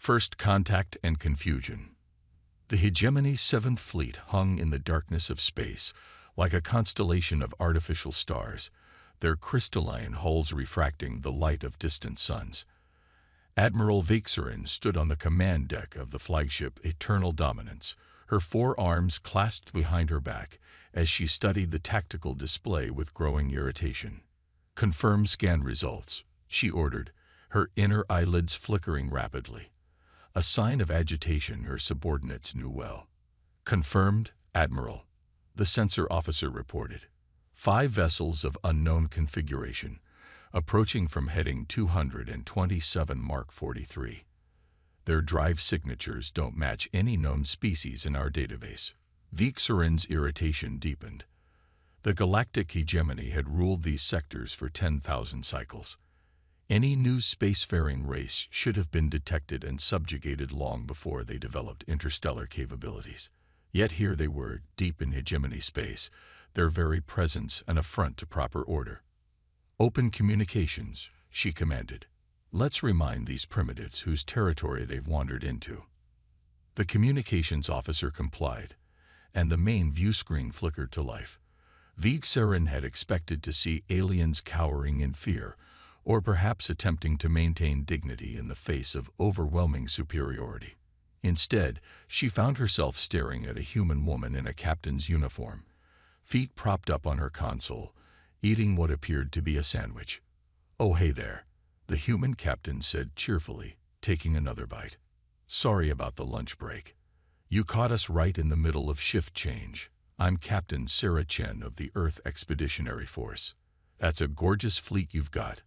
First contact and confusion. The Hegemony 7th Fleet hung in the darkness of space, like a constellation of artificial stars, their crystalline hulls refracting the light of distant suns. Admiral Vixarin stood on the command deck of the flagship Eternal Dominance, her 4 arms clasped behind her back as she studied the tactical display with growing irritation. "Confirm scan results," she ordered, her inner eyelids flickering rapidly, a sign of agitation her subordinates knew well. "Confirmed, Admiral," the sensor officer reported. 5 vessels of unknown configuration, approaching from heading 227 Mark 43. Their drive signatures don't match any known species in our database. Vixarin's irritation deepened. The galactic hegemony had ruled these sectors for 10,000 cycles. Any new spacefaring race should have been detected and subjugated long before they developed interstellar capabilities. Yet here they were, deep in hegemony space, their very presence an affront to proper order. "Open communications," she commanded. "Let's remind these primitives whose territory they've wandered into." The communications officer complied, and the main view screen flickered to life. Vixarin had expected to see aliens cowering in fear, or perhaps attempting to maintain dignity in the face of overwhelming superiority. Instead, she found herself staring at a human woman in a captain's uniform, feet propped up on her console, eating what appeared to be a sandwich. "Oh, hey there," the human captain said cheerfully, taking another bite. "Sorry about the lunch break. You caught us right in the middle of shift change. I'm Captain Sarah Chen of the Earth Expeditionary Force. That's a gorgeous fleet you've got.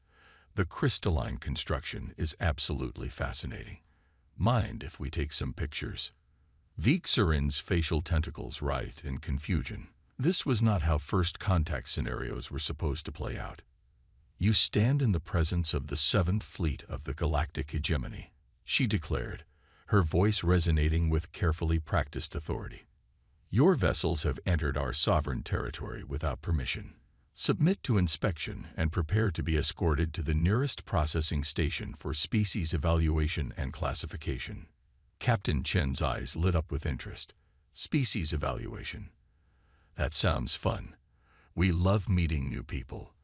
The crystalline construction is absolutely fascinating. Mind if we take some pictures?" Vixarin's facial tentacles writhed in confusion. This was not how first contact scenarios were supposed to play out. "You stand in the presence of the 7th Fleet of the Galactic Hegemony," she declared, her voice resonating with carefully practiced authority. "Your vessels have entered our sovereign territory without permission. Submit to inspection and prepare to be escorted to the nearest processing station for species evaluation and classification." Captain Chen's eyes lit up with interest. "Species evaluation. That sounds fun. We love meeting new people.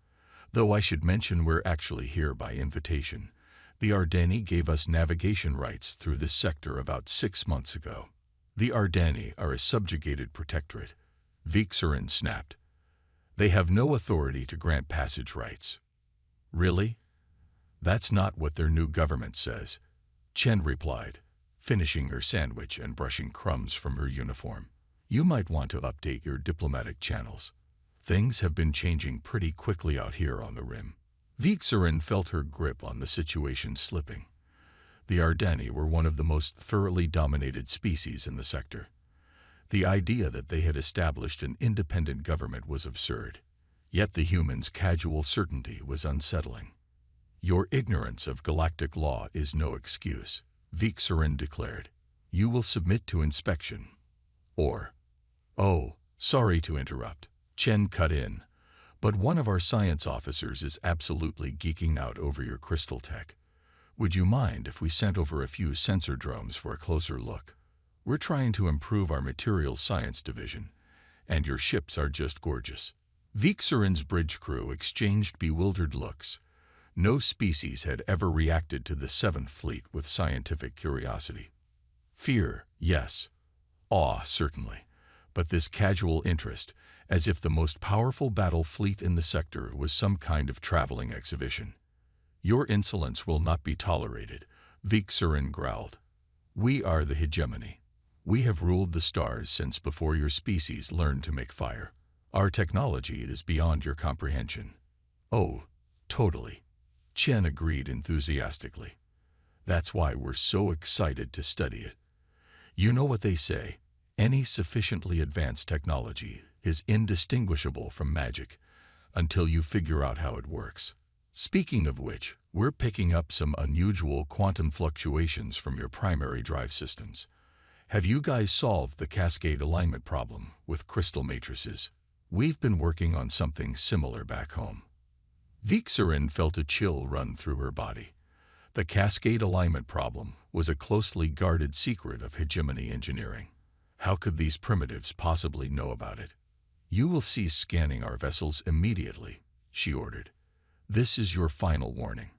Though I should mention we're actually here by invitation. The Ardeni gave us navigation rights through this sector about 6 months ago." "The Ardeni are a subjugated protectorate," Vixarin snapped. "They have no authority to grant passage rights." "Really? That's not what their new government says," Chen replied, finishing her sandwich and brushing crumbs from her uniform. "You might want to update your diplomatic channels. Things have been changing pretty quickly out here on the rim." Vixarin felt her grip on the situation slipping. The Ardeni were one of the most thoroughly dominated species in the sector. The idea that they had established an independent government was absurd. Yet the humans' casual certainty was unsettling. "Your ignorance of galactic law is no excuse," Vixarin declared. "You will submit to inspection. Or—" "Oh, sorry to interrupt," Chen cut in, "but one of our science officers is absolutely geeking out over your crystal tech. Would you mind if we sent over a few sensor drones for a closer look? We're trying to improve our materials science division, and your ships are just gorgeous." Vixarin's bridge crew exchanged bewildered looks. No species had ever reacted to the 7th Fleet with scientific curiosity. Fear, yes. Awe, certainly. But this casual interest, as if the most powerful battle fleet in the sector was some kind of traveling exhibition. "Your insolence will not be tolerated," Vixarin growled. "We are the hegemony. We have ruled the stars since before your species learned to make fire. Our technology is beyond your comprehension." "Oh, totally," Chen agreed enthusiastically. "That's why we're so excited to study it. You know what they say, any sufficiently advanced technology is indistinguishable from magic until you figure out how it works. Speaking of which, we're picking up some unusual quantum fluctuations from your primary drive systems. Have you guys solved the cascade alignment problem with crystal matrices? We've been working on something similar back home." Vixarin felt a chill run through her body. The cascade alignment problem was a closely guarded secret of hegemony engineering. How could these primitives possibly know about it? "You will cease scanning our vessels immediately," she ordered. "This is your final warning.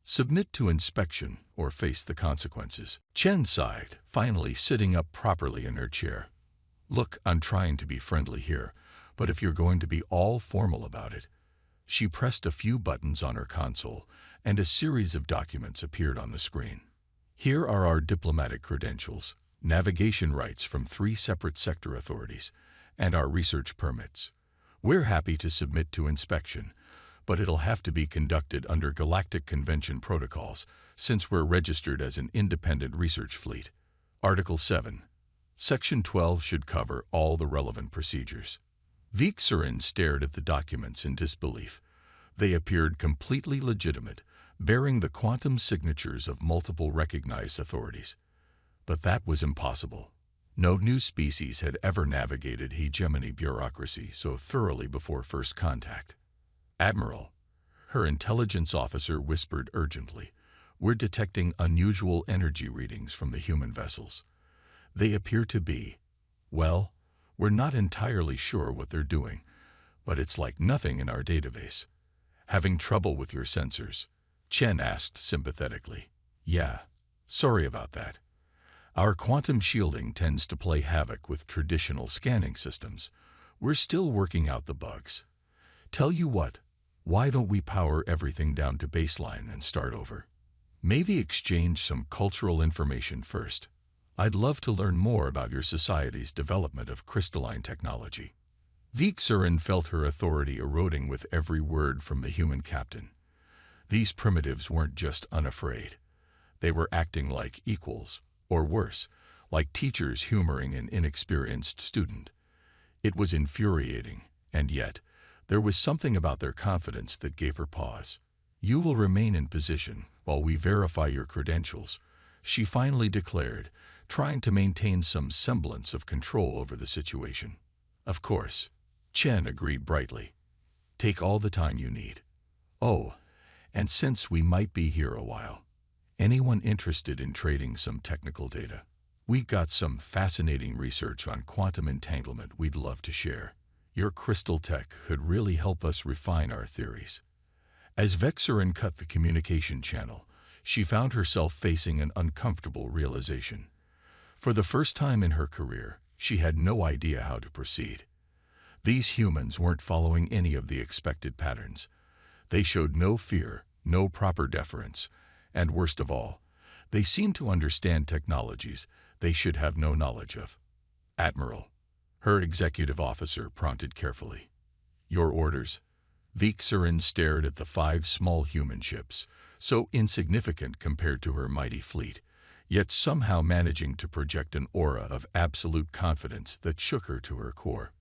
Submit to inspection or face the consequences." Chen sighed, finally sitting up properly in her chair. "Look, I'm trying to be friendly here, but if you're going to be all formal about it." She pressed a few buttons on her console, and a series of documents appeared on the screen. "Here are our diplomatic credentials, navigation rights from 3 separate sector authorities, and our research permits. We're happy to submit to inspection, but it'll have to be conducted under Galactic Convention protocols, since we're registered as an independent research fleet. Article 7. Section 12 should cover all the relevant procedures." Vixarin stared at the documents in disbelief. They appeared completely legitimate, bearing the quantum signatures of multiple recognized authorities. But that was impossible. No new species had ever navigated hegemony bureaucracy so thoroughly before first contact. "Admiral," her intelligence officer whispered urgently, "we're detecting unusual energy readings from the human vessels. They appear to be, well, we're not entirely sure what they're doing, but it's like nothing in our database." "Having trouble with your sensors?" Chen asked sympathetically. "Yeah, sorry about that. Our quantum shielding tends to play havoc with traditional scanning systems. We're still working out the bugs. Tell you what, why don't we power everything down to baseline and start over? Maybe exchange some cultural information first. I'd love to learn more about your society's development of crystalline technology." Vixarin felt her authority eroding with every word from the human captain. These primitives weren't just unafraid. They were acting like equals, or worse, like teachers humoring an inexperienced student. It was infuriating, and yet, there was something about their confidence that gave her pause. "You will remain in position while we verify your credentials," she finally declared, trying to maintain some semblance of control over the situation. "Of course," Chen agreed brightly. "Take all the time you need. Oh, and since we might be here a while, anyone interested in trading some technical data? We've got some fascinating research on quantum entanglement we'd love to share. Your crystal tech could really help us refine our theories." As Vexarin cut the communication channel, she found herself facing an uncomfortable realization. For the first time in her career, she had no idea how to proceed. These humans weren't following any of the expected patterns. They showed no fear, no proper deference, and worst of all, they seemed to understand technologies they should have no knowledge of. "Admiral," her executive officer prompted carefully. "Your orders?" Vixarin stared at the 5 small human ships, so insignificant compared to her mighty fleet, yet somehow managing to project an aura of absolute confidence that shook her to her core.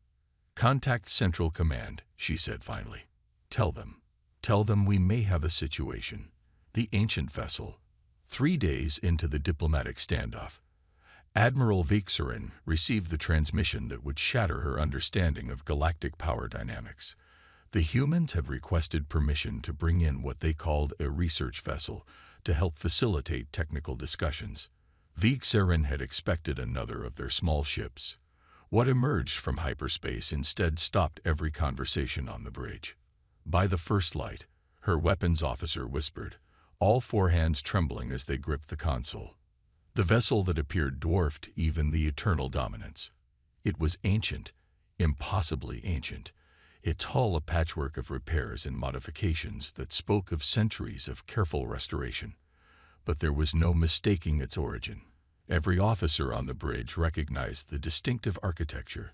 "Contact Central Command," she said finally. Tell them we may have a situation." The ancient vessel, 3 days into the diplomatic standoff, Admiral Vixarin received the transmission that would shatter her understanding of galactic power dynamics. The humans had requested permission to bring in what they called a research vessel to help facilitate technical discussions. Vixarin had expected another of their small ships. What emerged from hyperspace instead stopped every conversation on the bridge. By the first light, her weapons officer whispered, all 4 hands trembling as they gripped the console. The vessel that appeared dwarfed even the eternal dominance. It was ancient, impossibly ancient, its hull a patchwork of repairs and modifications that spoke of centuries of careful restoration. But there was no mistaking its origin. Every officer on the bridge recognized the distinctive architecture,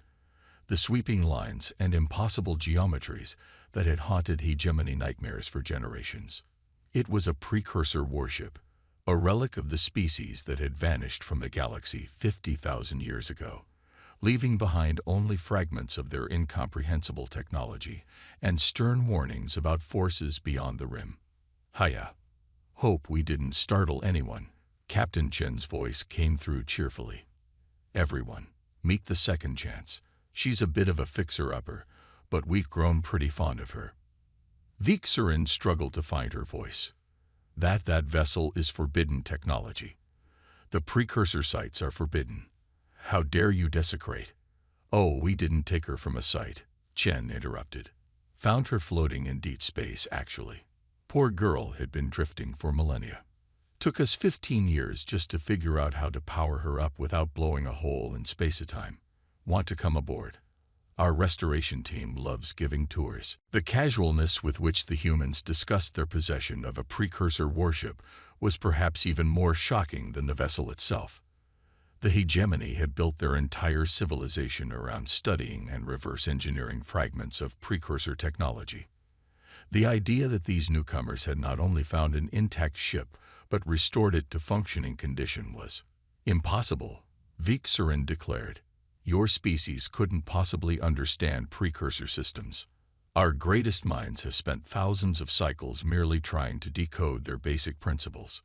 the sweeping lines and impossible geometries that had haunted hegemony nightmares for generations. It was a precursor warship, a relic of the species that had vanished from the galaxy 50,000 years ago, leaving behind only fragments of their incomprehensible technology and stern warnings about forces beyond the rim. "Hiya. Hope we didn't startle anyone." Captain Chen's voice came through cheerfully. "Everyone, meet the second chance. She's a bit of a fixer-upper, but we've grown pretty fond of her." Vixarin struggled to find her voice. That vessel is forbidden technology. The precursor sites are forbidden. How dare you desecrate? Oh, we didn't take her from a site, Chen interrupted. Found her floating in deep space, actually. Poor girl had been drifting for millennia. Took us 15 years just to figure out how to power her up without blowing a hole in space-time. Want to come aboard? Our restoration team loves giving tours. The casualness with which the humans discussed their possession of a precursor warship was perhaps even more shocking than the vessel itself. The hegemony had built their entire civilization around studying and reverse engineering fragments of precursor technology. The idea that these newcomers had not only found an intact ship, but restored it to functioning condition was impossible, Vixarin declared. Your species couldn't possibly understand precursor systems. Our greatest minds have spent thousands of cycles merely trying to decode their basic principles.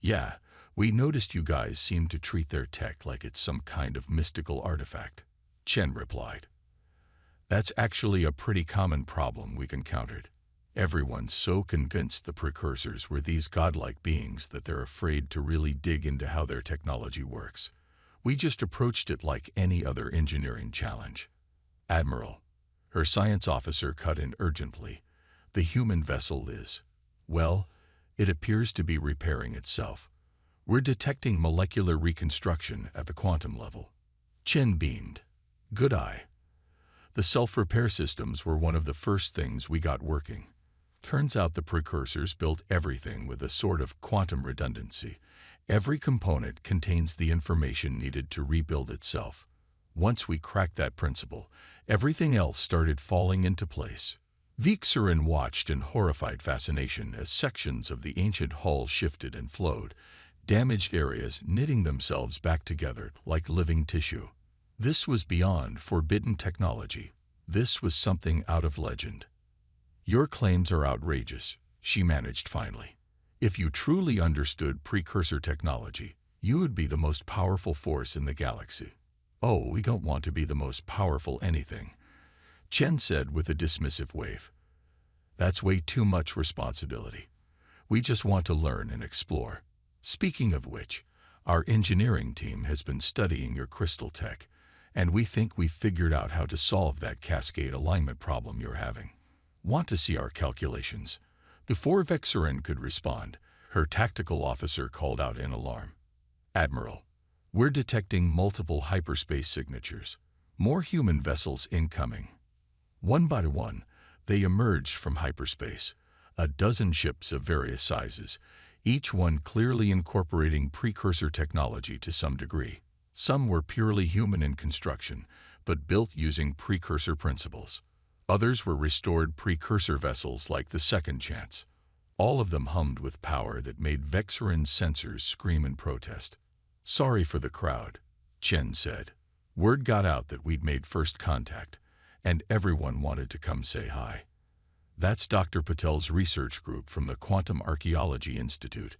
Yeah, we noticed you guys seem to treat their tech like it's some kind of mystical artifact, Chen replied. That's actually a pretty common problem we've encountered. Everyone's so convinced the precursors were these godlike beings that they're afraid to really dig into how their technology works. We just approached it like any other engineering challenge. Admiral, her science officer cut in urgently. The human vessel is, well, it appears to be repairing itself. We're detecting molecular reconstruction at the quantum level. Chen beamed. Good eye. The self-repair systems were one of the first things we got working. Turns out the precursors built everything with a sort of quantum redundancy. Every component contains the information needed to rebuild itself. Once we cracked that principle, everything else started falling into place. Vixarin watched in horrified fascination as sections of the ancient hull shifted and flowed, damaged areas knitting themselves back together like living tissue. This was beyond forbidden technology. This was something out of legend. Your claims are outrageous, she managed finally. If you truly understood precursor technology, you would be the most powerful force in the galaxy. Oh, we don't want to be the most powerful anything, Chen said with a dismissive wave. That's way too much responsibility. We just want to learn and explore. Speaking of which, our engineering team has been studying your crystal tech, and we think we've figured out how to solve that cascade alignment problem you're having. Want to see our calculations? Before Vixarin could respond, her tactical officer called out in alarm. Admiral, we're detecting multiple hyperspace signatures. More human vessels incoming. One by one, they emerged from hyperspace. A dozen ships of various sizes, each one clearly incorporating precursor technology to some degree. Some were purely human in construction, but built using precursor principles. Others were restored precursor vessels like the Second Chance. All of them hummed with power that made Vixarin's sensors scream in protest. Sorry for the crowd, Chen said. Word got out that we'd made first contact, and everyone wanted to come say hi. That's Dr. Patel's research group from the Quantum Archaeology Institute,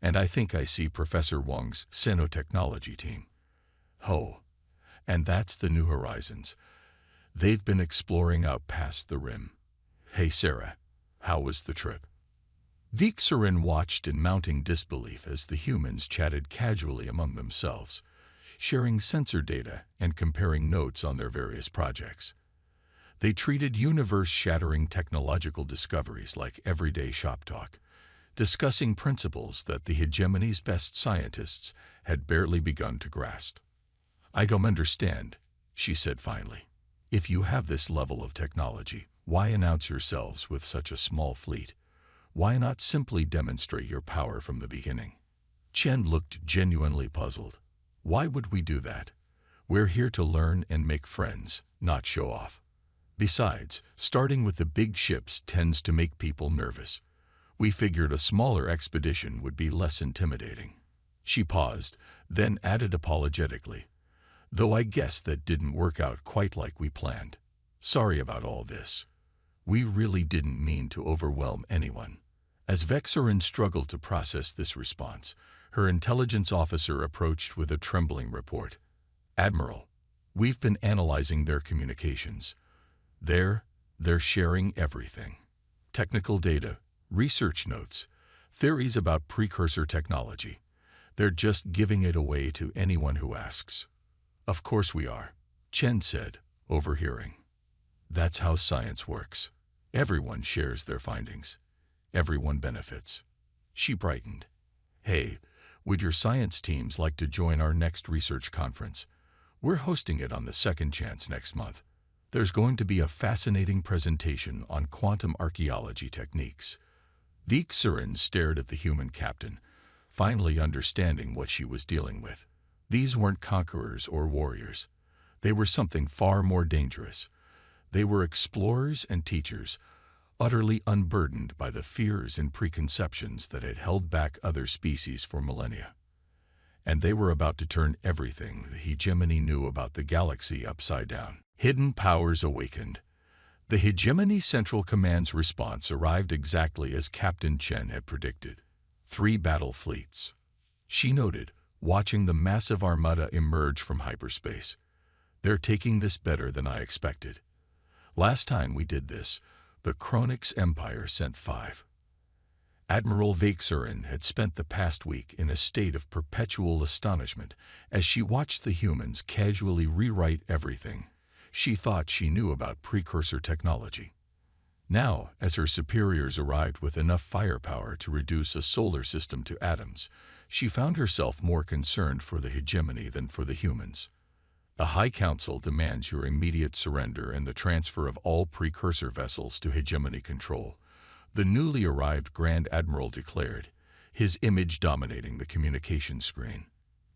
and I think I see Professor Wang's Xenotechnology team. Ho, and that's the New Horizons. They've been exploring out past the rim. Hey Sarah, how was the trip? Vixarin watched in mounting disbelief as the humans chatted casually among themselves, sharing sensor data and comparing notes on their various projects. They treated universe-shattering technological discoveries like everyday shop talk, discussing principles that the hegemony's best scientists had barely begun to grasp. I don't understand, she said finally. If you have this level of technology, why announce yourselves with such a small fleet? Why not simply demonstrate your power from the beginning? Chen looked genuinely puzzled. Why would we do that? We're here to learn and make friends, not show off. Besides, starting with the big ships tends to make people nervous. We figured a smaller expedition would be less intimidating. She paused, then added apologetically, though I guess that didn't work out quite like we planned. Sorry about all this. We really didn't mean to overwhelm anyone. As Vixarin struggled to process this response, her intelligence officer approached with a trembling report. Admiral, we've been analyzing their communications. They're sharing everything. Technical data, research notes. Theories about precursor technology. They're just giving it away to anyone who asks. Of course we are, Chen said, overhearing. That's how science works. Everyone shares their findings. Everyone benefits. She brightened. Hey, would your science teams like to join our next research conference? We're hosting it on the second chance next month. There's going to be a fascinating presentation on quantum archaeology techniques. Vixarin stared at the human captain, finally understanding what she was dealing with. These weren't conquerors or warriors. They were something far more dangerous. They were explorers and teachers, utterly unburdened by the fears and preconceptions that had held back other species for millennia. And they were about to turn everything the hegemony knew about the galaxy upside down. Hidden powers awakened. The Hegemony Central Command's response arrived exactly as Captain Chen had predicted. 3 battle fleets. She noted, watching the massive armada emerge from hyperspace. They're taking this better than I expected. Last time we did this, the Galactic Empire sent 5. Admiral Vixarin had spent the past week in a state of perpetual astonishment as she watched the humans casually rewrite everything she thought she knew about precursor technology. Now, as her superiors arrived with enough firepower to reduce a solar system to atoms, she found herself more concerned for the hegemony than for the humans. The High Council demands your immediate surrender and the transfer of all precursor vessels to hegemony control, the newly arrived Grand Admiral declared, his image dominating the communication screen.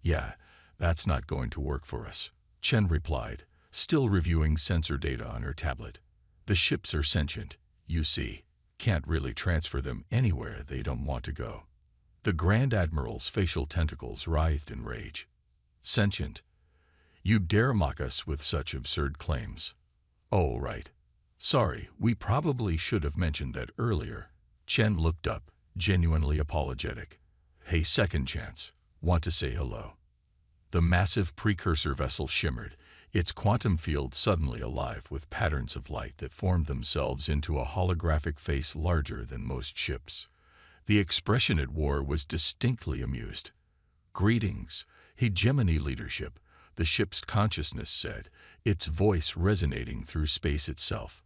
Yeah, that's not going to work for us, Chen replied, still reviewing sensor data on her tablet. The ships are sentient, you see. Can't really transfer them anywhere they don't want to go. The Grand Admiral's facial tentacles writhed in rage. Sentient? You dare mock us with such absurd claims. Oh, right. Sorry, we probably should have mentioned that earlier. Chen looked up, genuinely apologetic. Hey, second chance. Want to say hello? The massive precursor vessel shimmered, its quantum field suddenly alive with patterns of light that formed themselves into a holographic face larger than most ships. The expression it wore was distinctly amused. Greetings, hegemony leadership, the ship's consciousness said, its voice resonating through space itself.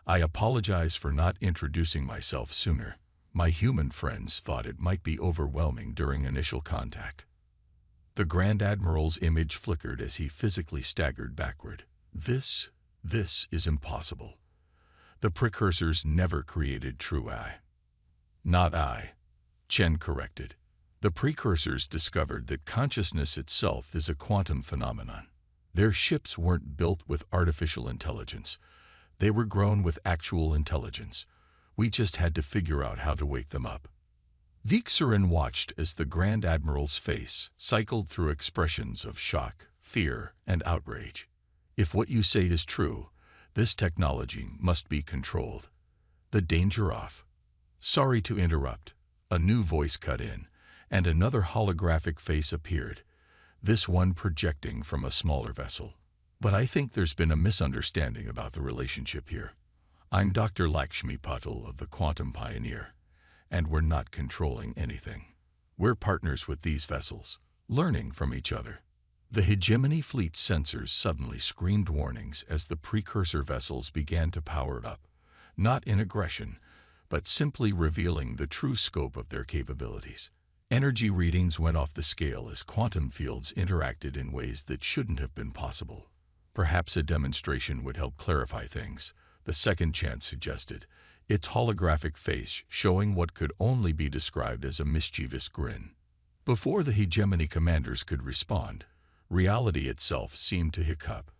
I apologize for not introducing myself sooner. My human friends thought it might be overwhelming during initial contact. The Grand Admiral's image flickered as he physically staggered backward. This is impossible. The precursors never created true I. Not I, Chen corrected. The precursors discovered that consciousness itself is a quantum phenomenon. Their ships weren't built with artificial intelligence. They were grown with actual intelligence. We just had to figure out how to wake them up. Vixarin watched as the Grand Admiral's face cycled through expressions of shock, fear, and outrage. If what you say is true, this technology must be controlled. The danger off. Sorry to interrupt. A new voice cut in, and another holographic face appeared, this one projecting from a smaller vessel. But I think there's been a misunderstanding about the relationship here. I'm Dr. Lakshmi Patil of the Quantum Pioneer, and we're not controlling anything. We're partners with these vessels, learning from each other. The Hegemony Fleet's sensors suddenly screamed warnings as the precursor vessels began to power up, not in aggression, but simply revealing the true scope of their capabilities. Energy readings went off the scale as quantum fields interacted in ways that shouldn't have been possible. Perhaps a demonstration would help clarify things, the second chance suggested, its holographic face showing what could only be described as a mischievous grin. Before the hegemony commanders could respond, reality itself seemed to hiccup.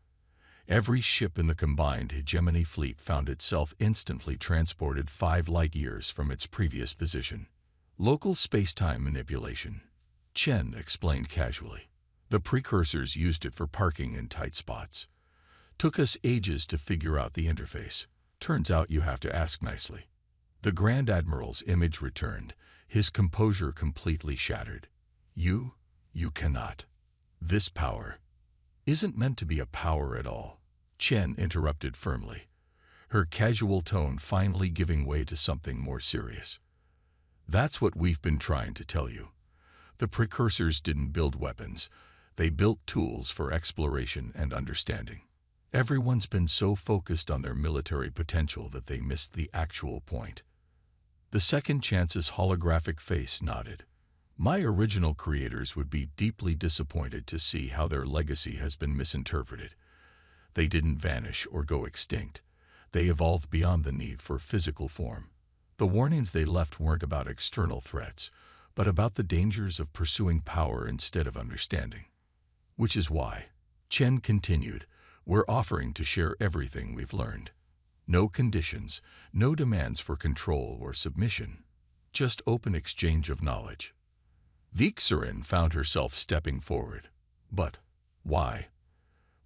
Every ship in the combined hegemony fleet found itself instantly transported 5 light-years from its previous position. Local space-time manipulation, Chen explained casually. The precursors used it for parking in tight spots. Took us ages to figure out the interface. Turns out you have to ask nicely. The Grand Admiral's image returned, his composure completely shattered. You cannot. This power isn't meant to be a power at all, Chen interrupted firmly, her casual tone finally giving way to something more serious. That's what we've been trying to tell you. The precursors didn't build weapons. They built tools for exploration and understanding. Everyone's been so focused on their military potential that they missed the actual point. The second chance's holographic face nodded. My original creators would be deeply disappointed to see how their legacy has been misinterpreted. They didn't vanish or go extinct. They evolved beyond the need for physical form. The warnings they left weren't about external threats, but about the dangers of pursuing power instead of understanding. Which is why, Chen continued, we're offering to share everything we've learned. No conditions, no demands for control or submission, just open exchange of knowledge. Vixarin found herself stepping forward. But why?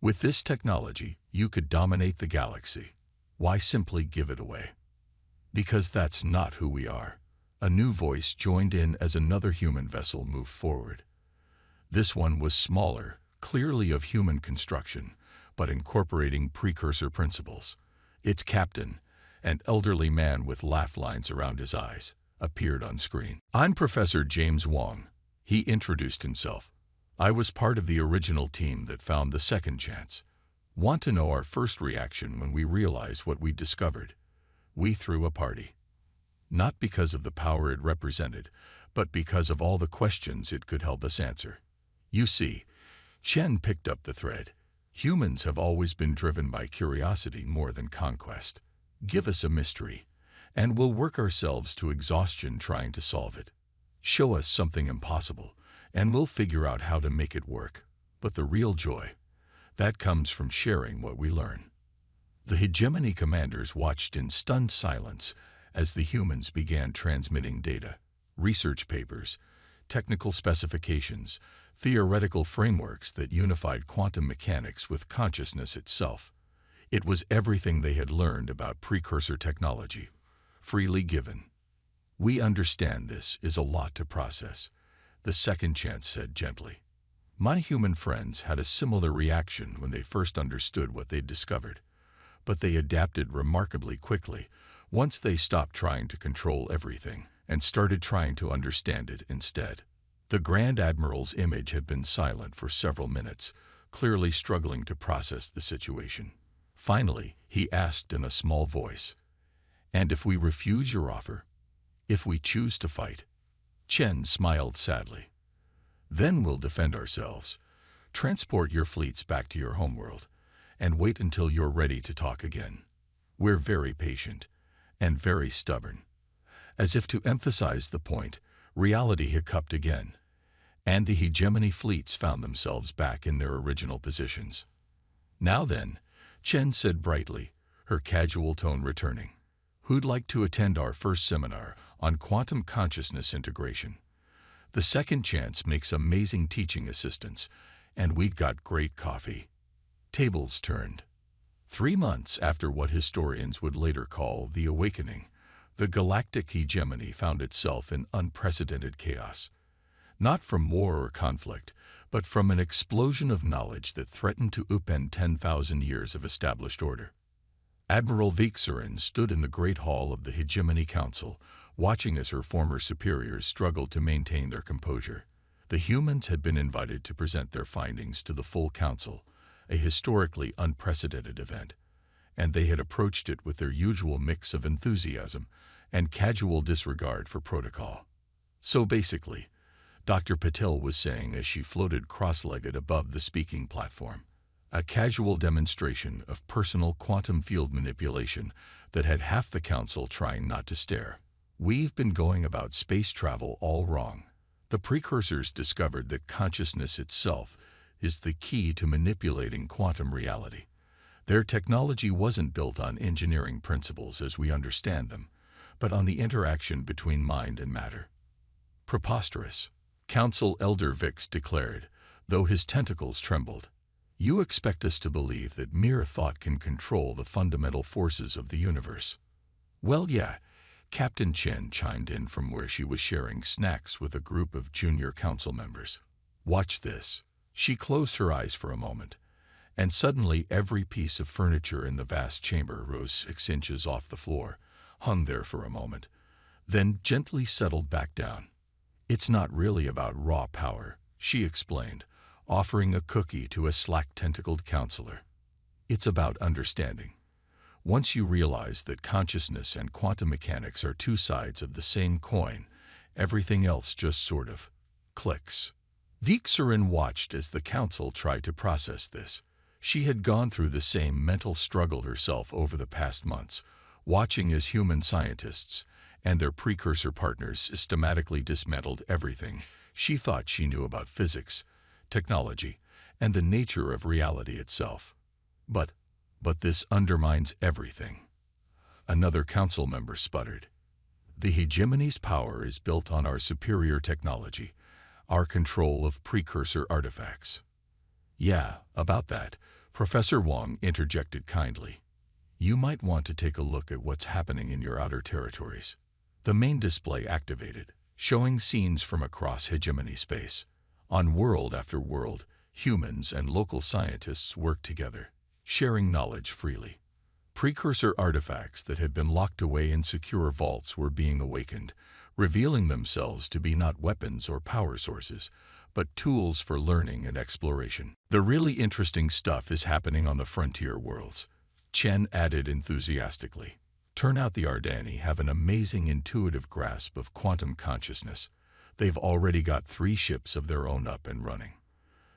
With this technology, you could dominate the galaxy. Why simply give it away? Because that's not who we are. A new voice joined in as another human vessel moved forward. This one was smaller, clearly of human construction, but incorporating precursor principles. Its captain, an elderly man with laugh lines around his eyes, appeared on screen. I'm Professor James Wong. He introduced himself. I was part of the original team that found the second chance. Want to know our first reaction when we realized what we'd discovered? We threw a party. Not because of the power it represented, but because of all the questions it could help us answer. You see, Chen picked up the thread. Humans have always been driven by curiosity more than conquest. Give us a mystery, and we'll work ourselves to exhaustion trying to solve it. Show us something impossible, and we'll figure out how to make it work. But the real joy, that comes from sharing what we learn. The hegemony commanders watched in stunned silence as the humans began transmitting data, research papers, technical specifications, theoretical frameworks that unified quantum mechanics with consciousness itself. It was everything they had learned about precursor technology, freely given. We understand this is a lot to process, the second chance said gently. My human friends had a similar reaction when they first understood what they'd discovered, but they adapted remarkably quickly once they stopped trying to control everything and started trying to understand it instead. The Grand Admiral's image had been silent for several minutes, clearly struggling to process the situation. Finally, he asked in a small voice, "And if we refuse your offer? If we choose to fight?" Chen smiled sadly. "Then we'll defend ourselves. Transport your fleets back to your homeworld, and wait until you're ready to talk again. We're very patient, and very stubborn." As if to emphasize the point, reality hiccuped again, and the hegemony fleets found themselves back in their original positions. "Now then," Chen said brightly, her casual tone returning, "who'd like to attend our first seminar on quantum consciousness integration? The second chance makes amazing teaching assistants, and we've got great coffee." Tables turned. 3 months after what historians would later call the Awakening, the galactic hegemony found itself in unprecedented chaos. Not from war or conflict, but from an explosion of knowledge that threatened to upend 10,000 years of established order. Admiral Vixarin stood in the Great Hall of the Hegemony Council, watching as her former superiors struggled to maintain their composure. The humans had been invited to present their findings to the full council, a historically unprecedented event, and they had approached it with their usual mix of enthusiasm and casual disregard for protocol. So basically, Dr. Patel was saying as she floated cross-legged above the speaking platform, a casual demonstration of personal quantum field manipulation that had half the council trying not to stare. We've been going about space travel all wrong. The precursors discovered that consciousness itself is the key to manipulating quantum reality. Their technology wasn't built on engineering principles as we understand them, but on the interaction between mind and matter. Preposterous, Council Elder Vix declared, though his tentacles trembled. You expect us to believe that mere thought can control the fundamental forces of the universe? Well, yeah, Captain Chen chimed in from where she was sharing snacks with a group of junior council members. Watch this. She closed her eyes for a moment, and suddenly every piece of furniture in the vast chamber rose 6 inches off the floor, hung there for a moment, then gently settled back down. "It's not really about raw power," she explained, offering a cookie to a slack-tentacled counselor. "It's about understanding. Once you realize that consciousness and quantum mechanics are two sides of the same coin, everything else just sort of clicks." Vixarin watched as the council tried to process this. She had gone through the same mental struggle herself over the past months, watching as human scientists and their precursor partners systematically dismantled everything she thought she knew about physics, technology, and the nature of reality itself. But this undermines everything," another council member sputtered. "The hegemony's power is built on our superior technology, our control of precursor artifacts." "Yeah, about that," Professor Wong interjected kindly. "You might want to take a look at what's happening in your outer territories." The main display activated, showing scenes from across hegemony space. On world after world, humans and local scientists worked together, sharing knowledge freely. Precursor artifacts that had been locked away in secure vaults were being awakened, revealing themselves to be not weapons or power sources, but tools for learning and exploration. "The really interesting stuff is happening on the frontier worlds," Chen added enthusiastically. "Turn out the Ardani have an amazing intuitive grasp of quantum consciousness. They've already got 3 ships of their own up and running.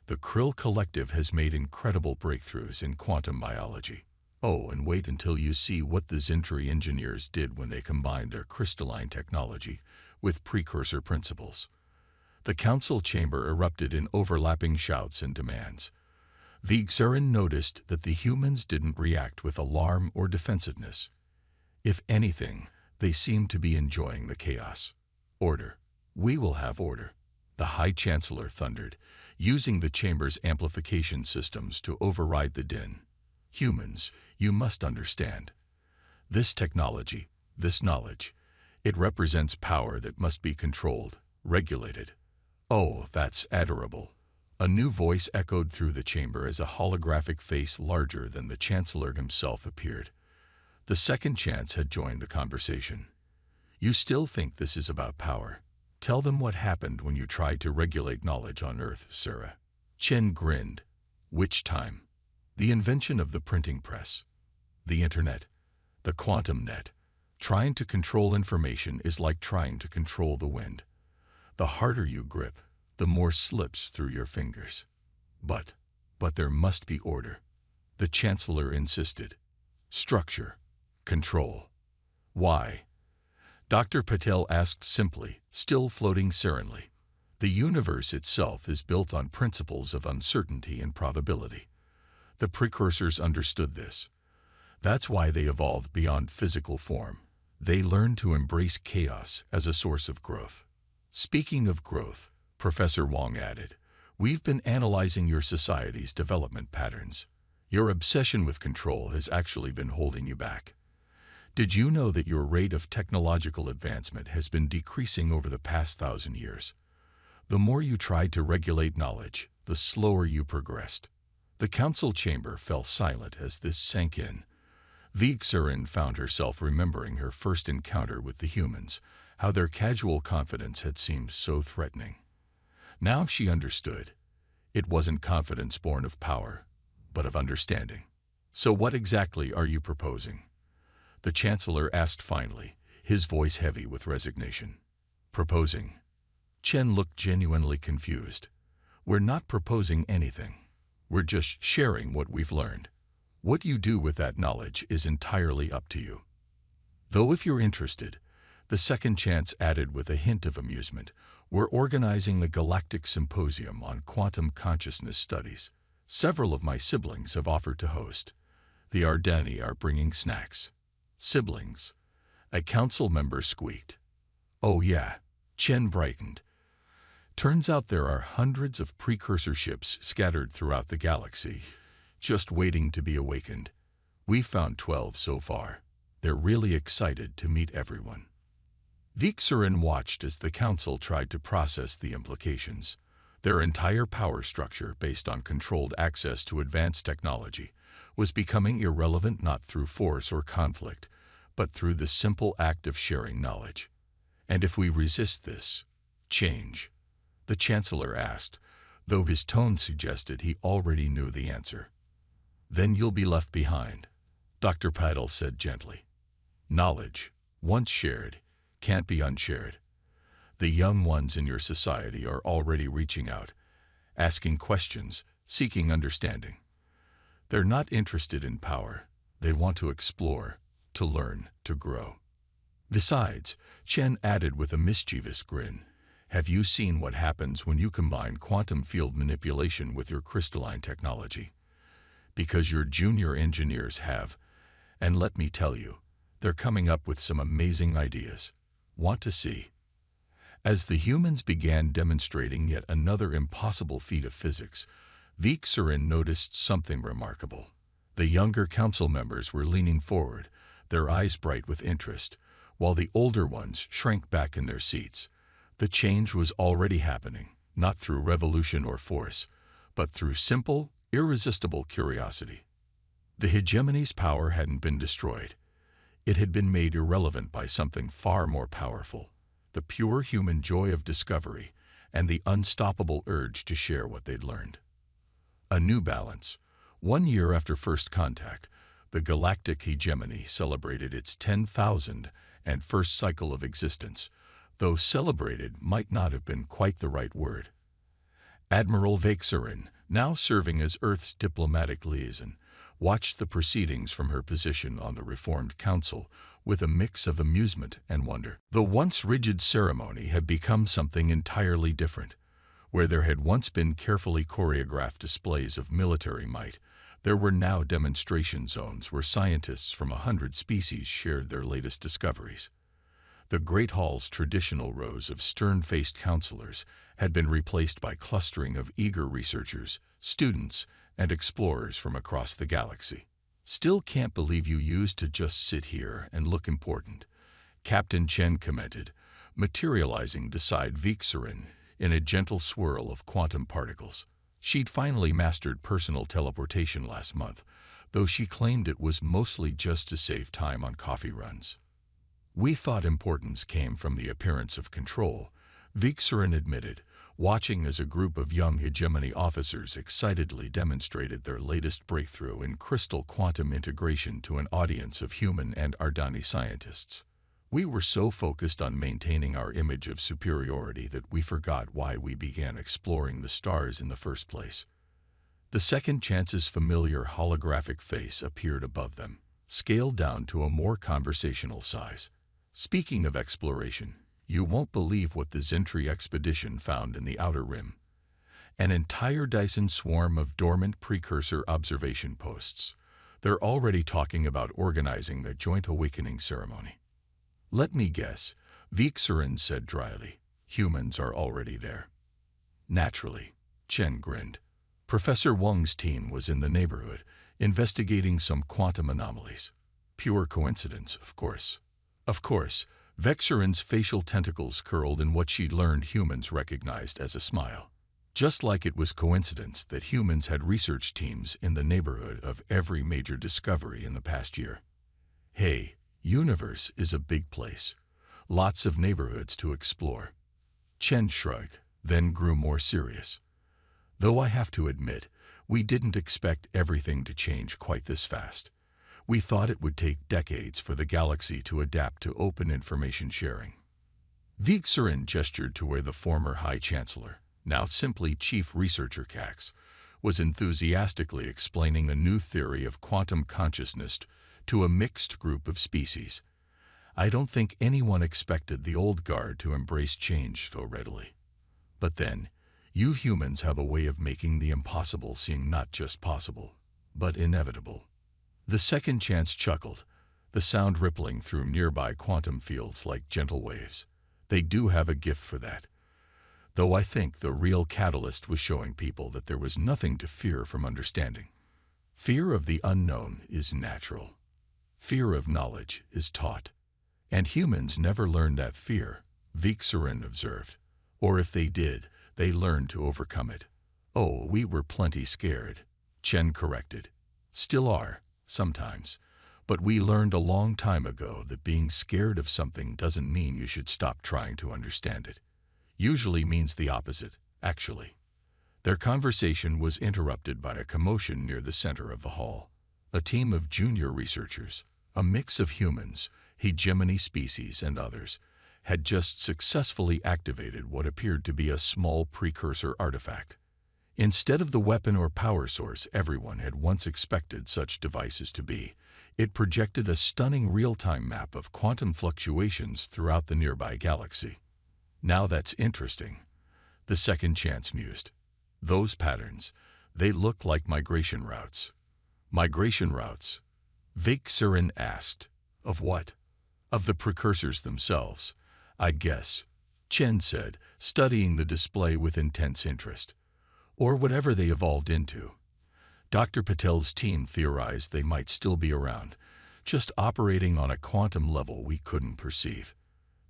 The Krill Collective has made incredible breakthroughs in quantum biology. Oh, and wait until you see what the Zintri engineers did when they combined their crystalline technology with precursor principles." The council chamber erupted in overlapping shouts and demands. Vixarin noticed that the humans didn't react with alarm or defensiveness. If anything, they seemed to be enjoying the chaos. "Order. We will have order," the High Chancellor thundered, using the chamber's amplification systems to override the din. "Humans, you must understand. This technology, this knowledge, it represents power that must be controlled, regulated." "Oh, that's adorable." A new voice echoed through the chamber as a holographic face larger than the Chancellor himself appeared. The second chance had joined the conversation. "You still think this is about power? Tell them what happened when you tried to regulate knowledge on Earth, Sarah." Chen grinned. "Which time? The invention of the printing press, the internet, the quantum net. Trying to control information is like trying to control the wind. The harder you grip, the more slips through your fingers. But there must be order," the Chancellor insisted. "Structure, control." "Why?" Dr. Patel asked simply, still floating serenely. "The universe itself is built on principles of uncertainty and probability. The precursors understood this. That's why they evolved beyond physical form. They learned to embrace chaos as a source of growth." "Speaking of growth," Professor Wong added, "we've been analyzing your society's development patterns. Your obsession with control has actually been holding you back. Did you know that your rate of technological advancement has been decreasing over the past 1,000 years? The more you tried to regulate knowledge, the slower you progressed." The council chamber fell silent as this sank in. Vixarin found herself remembering her first encounter with the humans, how their casual confidence had seemed so threatening. Now she understood. It wasn't confidence born of power, but of understanding. "So what exactly are you proposing?" the Chancellor asked finally, his voice heavy with resignation. "Proposing?" Chen looked genuinely confused. "We're not proposing anything. We're just sharing what we've learned. What you do with that knowledge is entirely up to you. Though if you're interested," the second chance added with a hint of amusement, "we're organizing the Galactic Symposium on Quantum Consciousness Studies. Several of my siblings have offered to host. The Ardani are bringing snacks." "Siblings?" a council member squeaked. "Oh yeah," Chen brightened. "Turns out there are hundreds of precursor ships scattered throughout the galaxy, just waiting to be awakened. We've found 12 so far. They're really excited to meet everyone." Vixarin watched as the council tried to process the implications. Their entire power structure, based on controlled access to advanced technology, was becoming irrelevant not through force or conflict, but through the simple act of sharing knowledge. And if we resist this change? The Chancellor asked, though his tone suggested he already knew the answer. Then you'll be left behind, Dr. Pidal said gently. Knowledge, once shared, can't be unshared. The young ones in your society are already reaching out, asking questions, seeking understanding. They're not interested in power. They want to explore, to learn, to grow. Besides, Chen added with a mischievous grin, have you seen what happens when you combine quantum field manipulation with your crystalline technology? Because your junior engineers have, and let me tell you, they're coming up with some amazing ideas. Want to see? As the humans began demonstrating yet another impossible feat of physics, Vixarin noticed something remarkable. The younger council members were leaning forward, their eyes bright with interest, while the older ones shrank back in their seats. The change was already happening, not through revolution or force, but through simple, irresistible curiosity. The hegemony's power hadn't been destroyed. It had been made irrelevant by something far more powerful, the pure human joy of discovery and the unstoppable urge to share what they'd learned. A new balance. 1 year after first contact, the galactic hegemony celebrated its 10,000th and first cycle of existence, though celebrated might not have been quite the right word. Admiral Vixarin, now serving as Earth's diplomatic liaison, watched the proceedings from her position on the Reformed Council with a mix of amusement and wonder. The once rigid ceremony had become something entirely different. Where there had once been carefully choreographed displays of military might, there were now demonstration zones where scientists from 100 species shared their latest discoveries. The Great Hall's traditional rows of stern-faced counselors had been replaced by clustering of eager researchers, students, and explorers from across the galaxy. Still can't believe you used to just sit here and look important, Captain Chen commented, materializing beside Vixarin in a gentle swirl of quantum particles. She'd finally mastered personal teleportation last month, though she claimed it was mostly just to save time on coffee runs. We thought importance came from the appearance of control, Vixarin admitted, watching as a group of young hegemony officers excitedly demonstrated their latest breakthrough in crystal quantum integration to an audience of human and Ardani scientists. We were so focused on maintaining our image of superiority that we forgot why we began exploring the stars in the first place. The second chance's familiar holographic face appeared above them, scaled down to a more conversational size. Speaking of exploration, you won't believe what the Zentri expedition found in the Outer Rim. An entire Dyson swarm of dormant precursor observation posts. They're already talking about organizing the joint awakening ceremony. Let me guess, Vixarin said dryly. Humans are already there. Naturally, Chen grinned. Professor Wang's team was in the neighborhood, investigating some quantum anomalies. Pure coincidence, of course. Of course, Vixarin's facial tentacles curled in what she'd learned humans recognized as a smile. Just like it was coincidence that humans had research teams in the neighborhood of every major discovery in the past year. Hey, universe is a big place. Lots of neighborhoods to explore. Chen shrugged, then grew more serious. Though I have to admit, we didn't expect everything to change quite this fast. We thought it would take decades for the galaxy to adapt to open information sharing. Vixarin gestured to where the former High Chancellor, now simply Chief Researcher Cax, was enthusiastically explaining a new theory of quantum consciousness to a mixed group of species. I don't think anyone expected the old guard to embrace change so readily. But then, you humans have a way of making the impossible seem not just possible, but inevitable. The second chance chuckled, the sound rippling through nearby quantum fields like gentle waves. They do have a gift for that. Though I think the real catalyst was showing people that there was nothing to fear from understanding. Fear of the unknown is natural. Fear of knowledge is taught. And humans never learned that fear, Vixarin observed. Or if they did, they learned to overcome it. Oh, we were plenty scared, Chen corrected. Still are, sometimes. But we learned a long time ago that being scared of something doesn't mean you should stop trying to understand it. Usually means the opposite, actually. Their conversation was interrupted by a commotion near the center of the hall. A team of junior researchers, a mix of humans, hegemony species, and others, had just successfully activated what appeared to be a small precursor artifact. Instead of the weapon or power source everyone had once expected such devices to be, it projected a stunning real-time map of quantum fluctuations throughout the nearby galaxy. Now that's interesting, the second chance mused. Those patterns, they look like migration routes. Migration routes? Viksarin asked. Of what? Of the precursors themselves, I'd guess, Chen said, studying the display with intense interest. Or whatever they evolved into. Dr. Patel's team theorized they might still be around, just operating on a quantum level we couldn't perceive.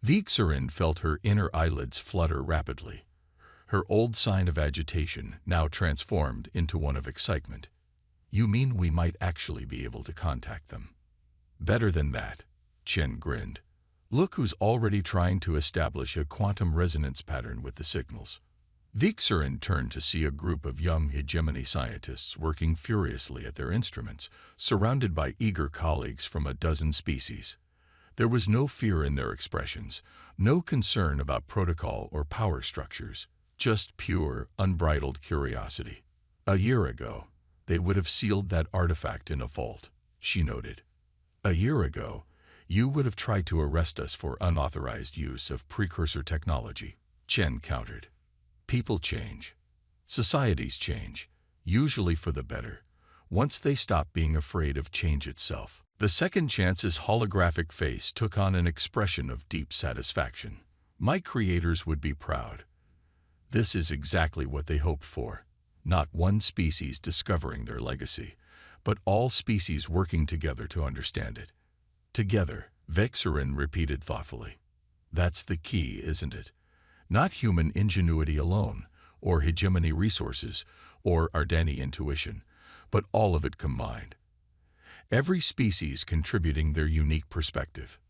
Viksarin felt her inner eyelids flutter rapidly. Her old sign of agitation now transformed into one of excitement. You mean we might actually be able to contact them? Better than that, Chen grinned. Look who's already trying to establish a quantum resonance pattern with the signals. Viksarin turned to see a group of young hegemony scientists working furiously at their instruments, surrounded by eager colleagues from a dozen species. There was no fear in their expressions, no concern about protocol or power structures, just pure, unbridled curiosity. A year ago, they would have sealed that artifact in a vault, she noted. A year ago, you would have tried to arrest us for unauthorized use of precursor technology, Chen countered. People change. Societies change, usually for the better, once they stop being afraid of change itself. The second chance's holographic face took on an expression of deep satisfaction. My creators would be proud. This is exactly what they hoped for. Not one species discovering their legacy, but all species working together to understand it. Together, Viksarin repeated thoughtfully. That's the key, isn't it? Not human ingenuity alone, or hegemony resources, or Ardani intuition, but all of it combined. Every species contributing their unique perspective.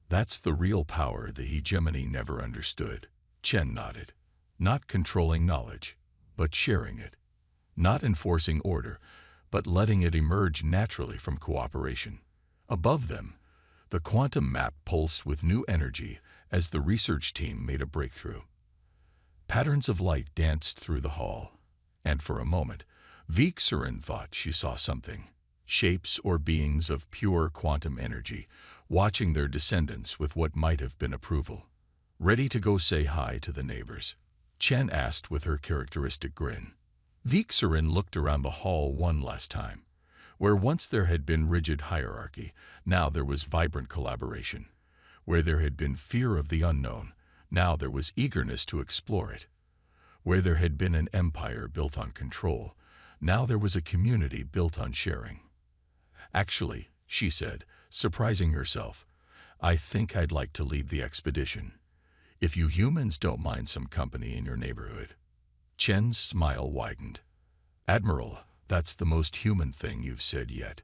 That's the real power the hegemony never understood. Chen nodded. Not controlling knowledge, but sharing it. Not enforcing order, but letting it emerge naturally from cooperation. Above them, the quantum map pulsed with new energy as the research team made a breakthrough. Patterns of light danced through the hall, and for a moment, Viksarin thought she saw something. Shapes or beings of pure quantum energy, watching their descendants with what might have been approval. Ready to go say hi to the neighbors? Chen asked with her characteristic grin. Viksarin looked around the hall one last time. Where once there had been rigid hierarchy, now there was vibrant collaboration. Where there had been fear of the unknown, now there was eagerness to explore it. Where there had been an empire built on control, now there was a community built on sharing. Actually, she said, surprising herself, I think I'd like to lead the expedition. If you humans don't mind some company in your neighborhood. Chen's smile widened. Admiral, that's the most human thing you've said yet.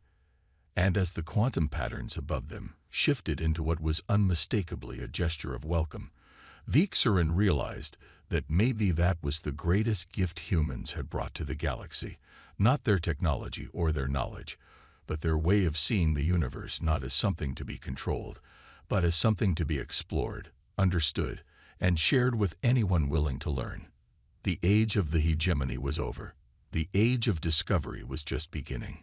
And as the quantum patterns above them shifted into what was unmistakably a gesture of welcome, Viksarin realized that maybe that was the greatest gift humans had brought to the galaxy, not their technology or their knowledge, but their way of seeing the universe not as something to be controlled, but as something to be explored, understood, and shared with anyone willing to learn. The age of the hegemony was over. The age of discovery was just beginning.